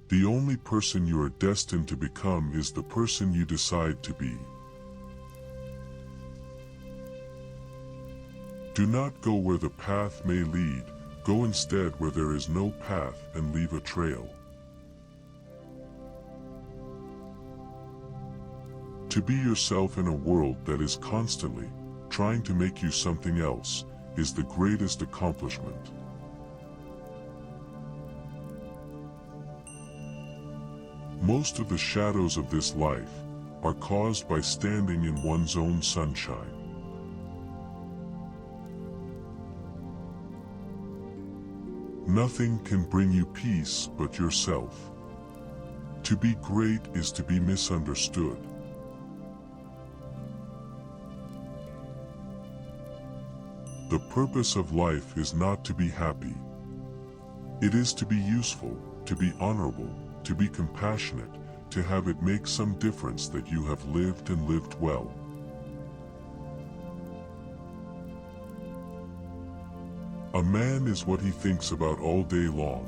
The only person you are destined to become is the person you decide to be. Do not go where the path may lead, go instead where there is no path and leave a trail. To be yourself in a world that is constantly trying to make you something else is the greatest accomplishment. Most of the shadows of this life are caused by standing in one's own sunshine. Nothing can bring you peace but yourself. To be great is to be misunderstood. The purpose of life is not to be happy. It is to be useful, to be honorable, to be compassionate, to have it make some difference that you have lived and lived well. A man is what he thinks about all day long.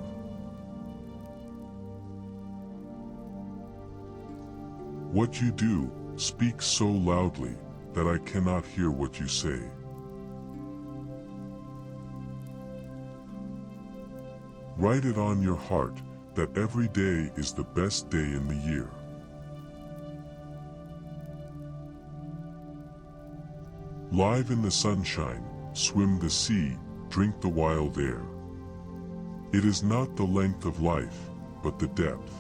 What you do speaks so loudly that I cannot hear what you say. Write it on your heart that every day is the best day in the year. Live in the sunshine, swim the sea, drink the wild air. It is not the length of life, but the depth.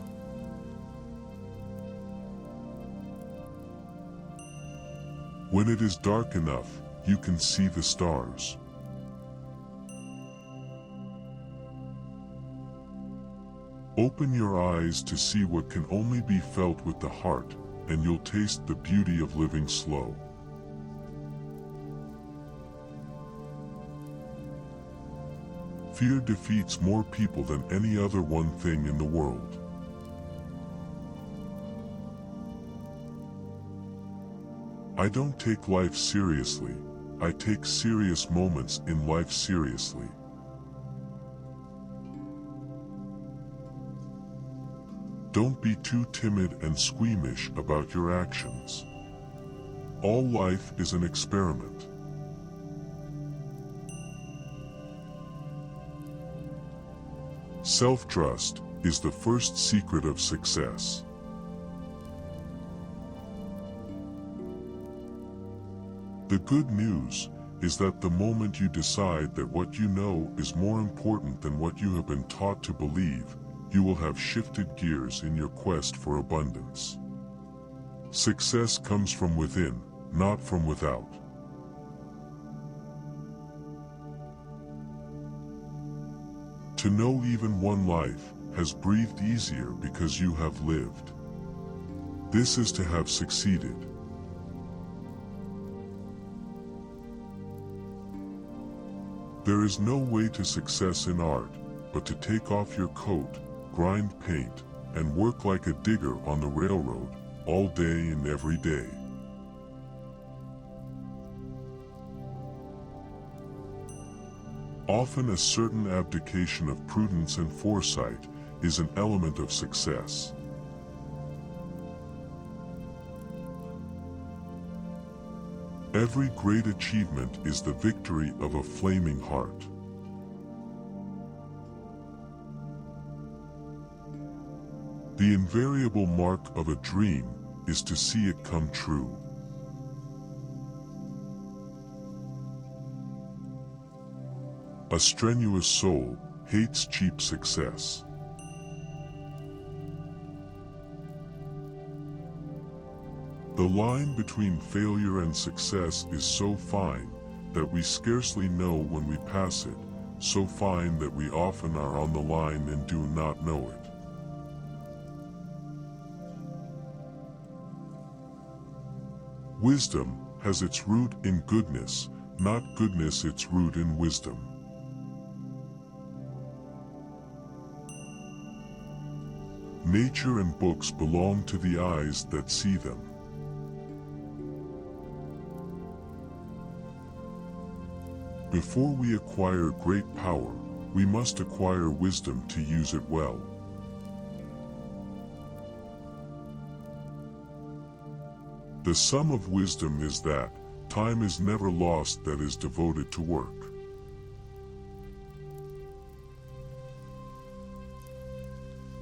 When it is dark enough, you can see the stars. Open your eyes to see what can only be felt with the heart, and you'll taste the beauty of living slow. Fear defeats more people than any other one thing in the world. I don't take life seriously, I take serious moments in life seriously. Don't be too timid and squeamish about your actions. All life is an experiment. Self-trust is the first secret of success. The good news is that the moment you decide that what you know is more important than what you have been taught to believe, you will have shifted gears in your quest for abundance. Success comes from within, not from without. To know even one life has breathed easier because you have lived. This is to have succeeded. There is no way to success in art but to take off your coat, grind paint, and work like a digger on the railroad, all day and every day. Often a certain abdication of prudence and foresight is an element of success. Every great achievement is the victory of a flaming heart. The invariable mark of a dream is to see it come true. A strenuous soul hates cheap success. The line between failure and success is so fine that we scarcely know when we pass it, so fine that we often are on the line and do not know it. Wisdom has its root in goodness, not goodness its root in wisdom. Nature and books belong to the eyes that see them. Before we acquire great power, we must acquire wisdom to use it well. The sum of wisdom is that time is never lost that is devoted to work.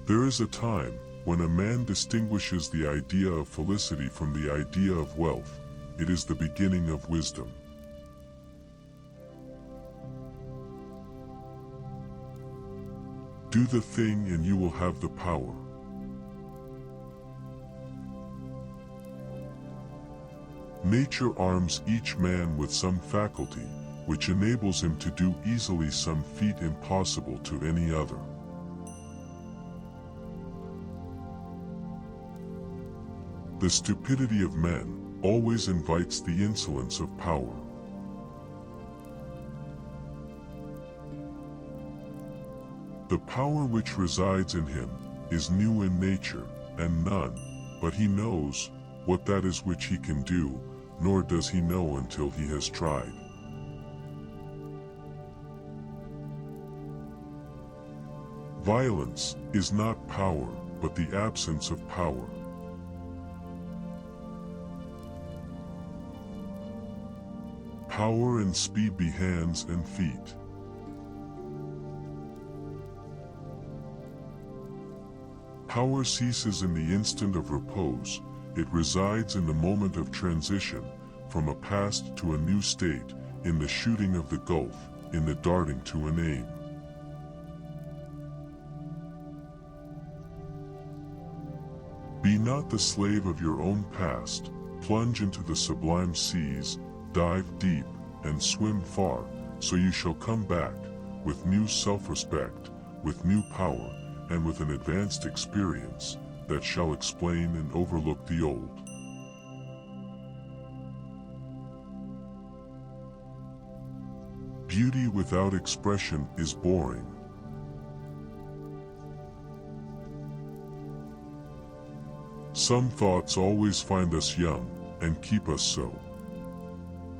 There is a time when a man distinguishes the idea of felicity from the idea of wealth. It is the beginning of wisdom. Do the thing and you will have the power. Nature arms each man with some faculty, which enables him to do easily some feat impossible to any other. The stupidity of men always invites the insolence of power. The power which resides in him is new in nature, and none but he knows what that is which he can do, nor does he know until he has tried. Violence is not power, but the absence of power. Power and speed be hands and feet. Power ceases in the instant of repose. It resides in the moment of transition, from a past to a new state, in the shooting of the gulf, in the darting to an aim. Be not the slave of your own past. Plunge into the sublime seas, dive deep, and swim far, so you shall come back, with new self-respect, with new power, and with an advanced experience, that shall explain and overlook the old. Beauty without expression is boring. Some thoughts always find us young, and keep us so.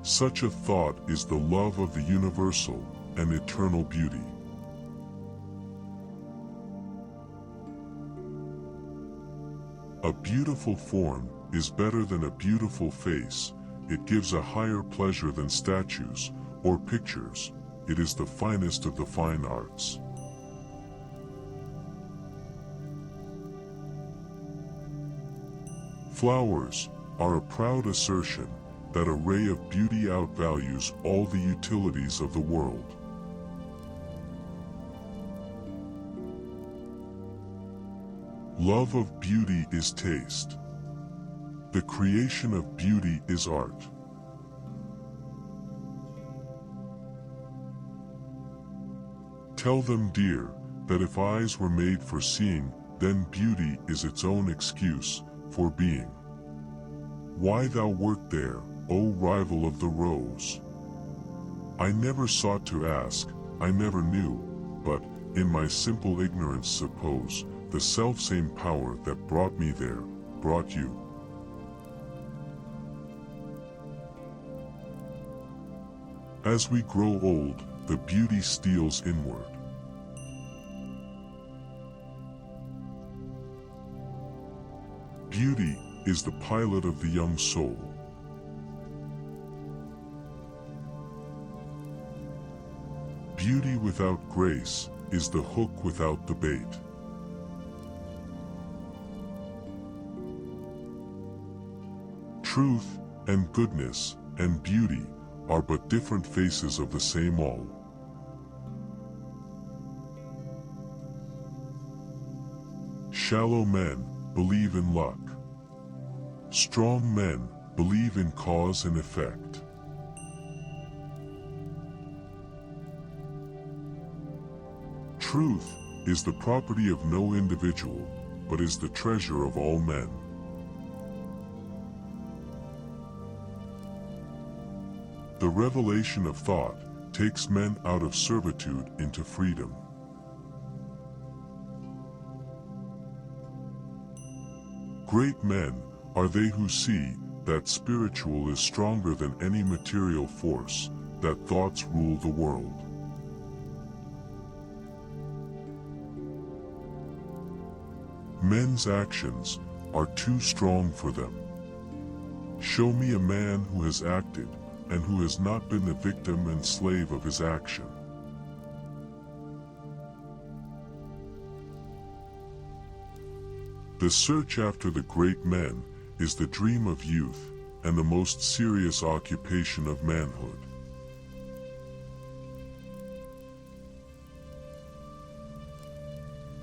Such a thought is the love of the universal and eternal beauty. A beautiful form is better than a beautiful face. It gives a higher pleasure than statues or pictures. It is the finest of the fine arts. Flowers are a proud assertion that a ray of beauty outvalues all the utilities of the world. Love of beauty is taste. The creation of beauty is art. Tell them, dear, that if eyes were made for seeing, then beauty is its own excuse for being. Why thou wert there, O rival of the rose? I never sought to ask, I never knew, but, in my simple ignorance suppose, the selfsame power that brought me there, brought you. As we grow old, the beauty steals inward. Beauty is the pilot of the young soul. Beauty without grace is the hook without the bait. Truth and goodness and beauty are but different faces of the same all. Shallow men believe in luck. Strong men believe in cause and effect. Truth is the property of no individual, but is the treasure of all men. The revelation of thought takes men out of servitude into freedom. Great men are they who see that spiritual is stronger than any material force, that thoughts rule the world. Men's actions are too strong for them. Show me a man who has acted, and who has not been the victim and slave of his action. The search after the great men is the dream of youth, and the most serious occupation of manhood.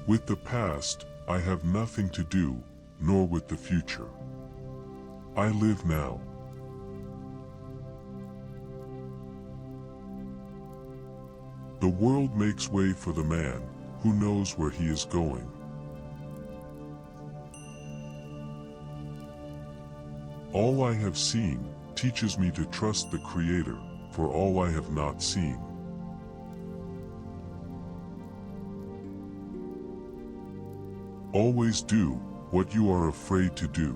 With the past, I have nothing to do, nor with the future. I live now. The world makes way for the man who knows where he is going. All I have seen teaches me to trust the Creator for all I have not seen. Always do what you are afraid to do.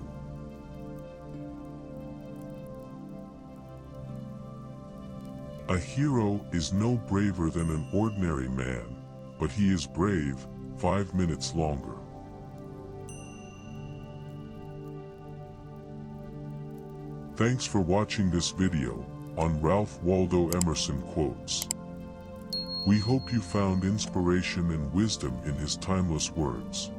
A hero is no braver than an ordinary man, but he is brave 5 minutes longer. Thanks for watching this video on Ralph Waldo Emerson quotes. We hope you found inspiration and wisdom in his timeless words.